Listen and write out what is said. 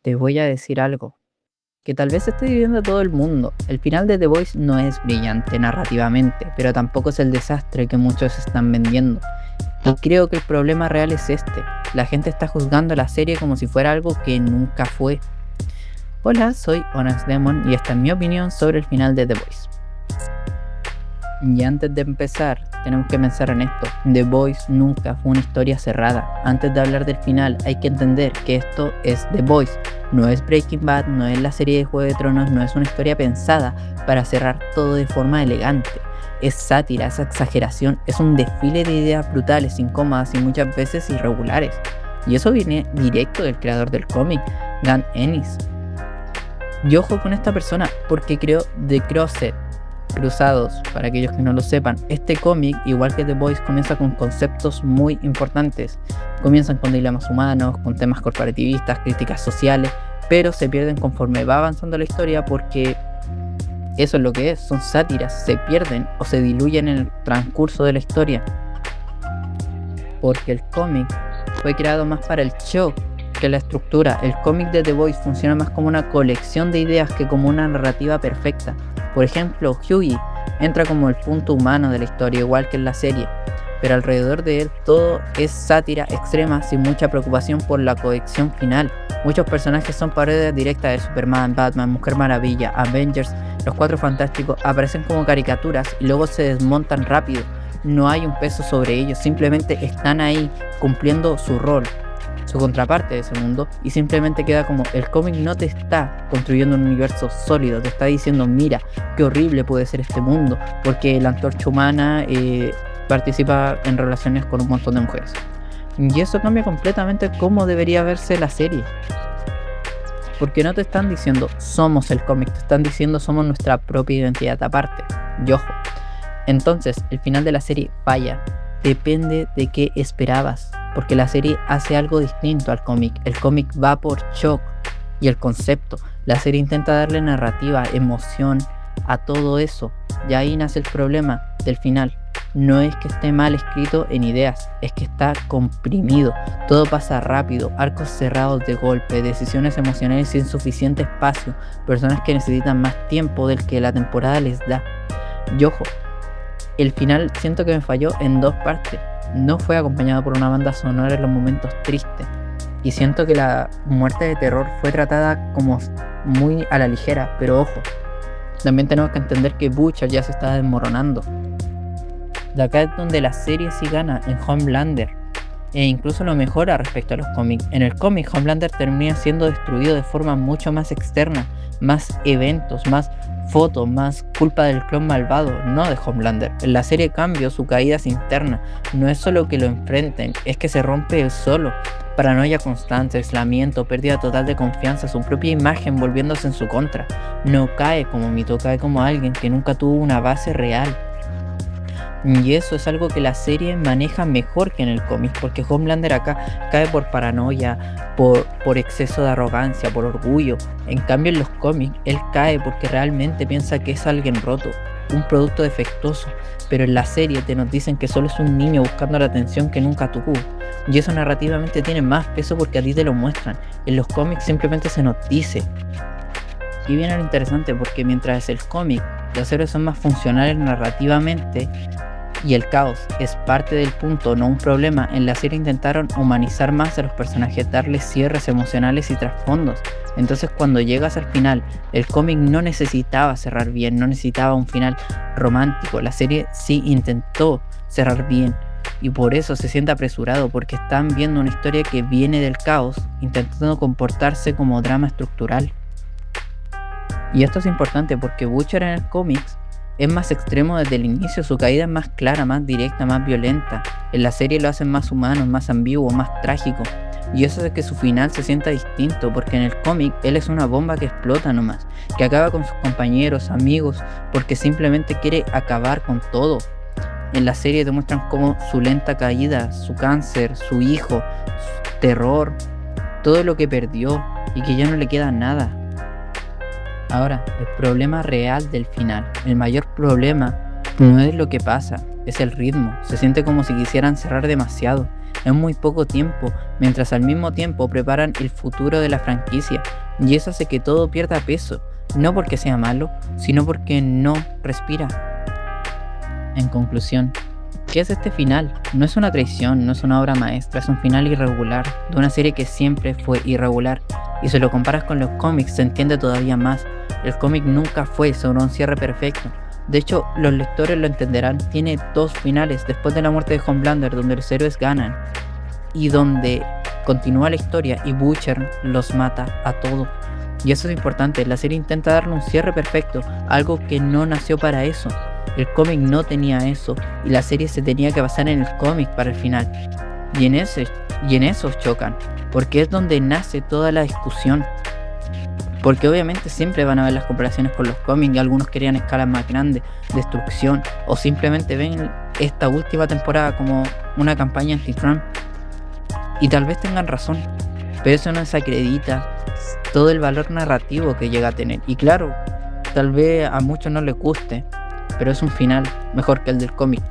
Te voy a decir algo que tal vez esté viviendo todo el mundo. El final de The Voice no es brillante narrativamente, pero tampoco es el desastre que muchos están vendiendo. Y creo que el problema real es este. La gente está juzgando la serie como si fuera algo que nunca fue. Hola, soy Honest Demon y esta es mi opinión sobre el final de The Voice. Y antes de empezar, tenemos que pensar en esto. The Voice nunca fue una historia cerrada. Antes de hablar del final, hay que entender que esto es The Voice. No es Breaking Bad, no es la serie de Juego de Tronos, no es una historia pensada para cerrar todo de forma elegante. Es sátira, es exageración, es un desfile de ideas brutales, incómodas y muchas veces irregulares. Y eso viene directo del creador del cómic, Garth Ennis. Y ojo con esta persona, porque creó The Crossed, Cruzados, para aquellos que no lo sepan. Este cómic, igual que The Voice, comienza con conceptos muy importantes. Comienzan con dilemas humanos, con temas corporativistas, críticas sociales, pero se pierden conforme va avanzando la historia porque eso es lo que es, son sátiras, se pierden o se diluyen en el transcurso de la historia. Porque el cómic fue creado más para el shock que la estructura. El cómic de The Voice funciona más como una colección de ideas que como una narrativa perfecta. Por ejemplo, Hughie entra como el punto humano de la historia, igual que en la serie, pero alrededor de él todo es sátira extrema sin mucha preocupación por la cohesión final. Muchos personajes son parodias directas de Superman, Batman, Mujer Maravilla, Avengers, los Cuatro Fantásticos, aparecen como caricaturas y luego se desmontan rápido. No hay un peso sobre ellos, simplemente están ahí cumpliendo su rol, su contraparte de ese mundo, y simplemente queda como el cómic no te está construyendo un universo sólido, te está diciendo mira qué horrible puede ser este mundo porque la antorcha humana participa en relaciones con un montón de mujeres, y eso cambia completamente cómo debería verse la serie, porque no te están diciendo somos el cómic, te están diciendo somos nuestra propia identidad aparte. Y ojo, entonces el final de la serie falla, depende de qué esperabas, porque la serie hace algo distinto al cómic. El cómic va por shock y el concepto. La serie intenta darle narrativa, emoción a todo eso. Y ahí nace el problema del final. No es que esté mal escrito en ideas, es que está comprimido. Todo pasa rápido, arcos cerrados de golpe, decisiones emocionales sin suficiente espacio, personas que necesitan más tiempo del que la temporada les da. Y ojo, el final siento que me falló en dos partes. No fue acompañado por una banda sonora en los momentos tristes. Y siento que la muerte de terror fue tratada como muy a la ligera. Pero ojo, también tenemos que entender que Butcher ya se está desmoronando. De acá es donde la serie sí gana, en Homelander. E incluso lo mejora respecto a los cómics. En el cómic, Homelander termina siendo destruido de forma mucho más externa. Más eventos, más fotos, más culpa del clon malvado, no de Homelander. En la serie cambio, su caída es interna. No es solo que lo enfrenten, es que se rompe él solo. Paranoia constante, aislamiento, pérdida total de confianza, su propia imagen volviéndose en su contra. No cae como mito, cae como alguien que nunca tuvo una base real. Y eso es algo que la serie maneja mejor que en el cómic, porque Homelander acá cae por paranoia, por exceso de arrogancia, por orgullo. En cambio en los cómics él cae porque realmente piensa que es alguien roto, un producto defectuoso, pero en la serie te nos dicen que solo es un niño buscando la atención que nunca tuvo. Y eso narrativamente tiene más peso porque a ti te lo muestran. En los cómics simplemente se nos dice. Y viene lo interesante, porque mientras el cómic los héroes son más funcionales narrativamente y el caos es parte del punto, no un problema, en la serie intentaron humanizar más a los personajes, darles cierres emocionales y trasfondos. Entonces cuando llegas al final, el cómic no necesitaba cerrar bien, no necesitaba un final romántico. La serie sí intentó cerrar bien y por eso se siente apresurado, porque están viendo una historia que viene del caos intentando comportarse como drama estructural. Y esto es importante porque Butcher en el cómics es más extremo desde el inicio, su caída es más clara, más directa, más violenta. En la serie lo hacen más humano, más ambiguo, más trágico. Y eso hace que su final se sienta distinto, porque en el cómic él es una bomba que explota nomás, que acaba con sus compañeros, amigos, porque simplemente quiere acabar con todo. En la serie te muestran cómo su lenta caída, su cáncer, su hijo, su terror, todo lo que perdió y que ya no le queda nada. Ahora, el problema real del final, el mayor problema no es lo que pasa, es el ritmo. Se siente como si quisieran cerrar demasiado. en muy poco tiempo, mientras al mismo tiempo preparan el futuro de la franquicia, y eso hace que todo pierda peso, no porque sea malo, sino porque no respira. En conclusión, ¿qué es este final? No es una traición, no es una obra maestra, es un final irregular, de una serie que siempre fue irregular, y si lo comparas con los cómics se entiende todavía más. El cómic nunca fue sobre un cierre perfecto. De hecho, los lectores lo entenderán, tiene dos finales después de la muerte de Homelander, donde los héroes ganan y donde continúa la historia y Butcher los mata a todos. Y eso es importante, la serie intenta darle un cierre perfecto, algo que no nació para eso. El cómic no tenía eso y la serie se tenía que basar en el cómic para el final. Y en eso chocan, porque es donde nace toda la discusión. Porque obviamente siempre van a haber las comparaciones con los cómics y algunos querían escalas más grandes, destrucción, o simplemente ven esta última temporada como una campaña anti-Trump. Y tal vez tengan razón, pero eso no desacredita todo el valor narrativo que llega a tener. Y claro, tal vez a muchos no les guste, pero es un final mejor que el del cómic.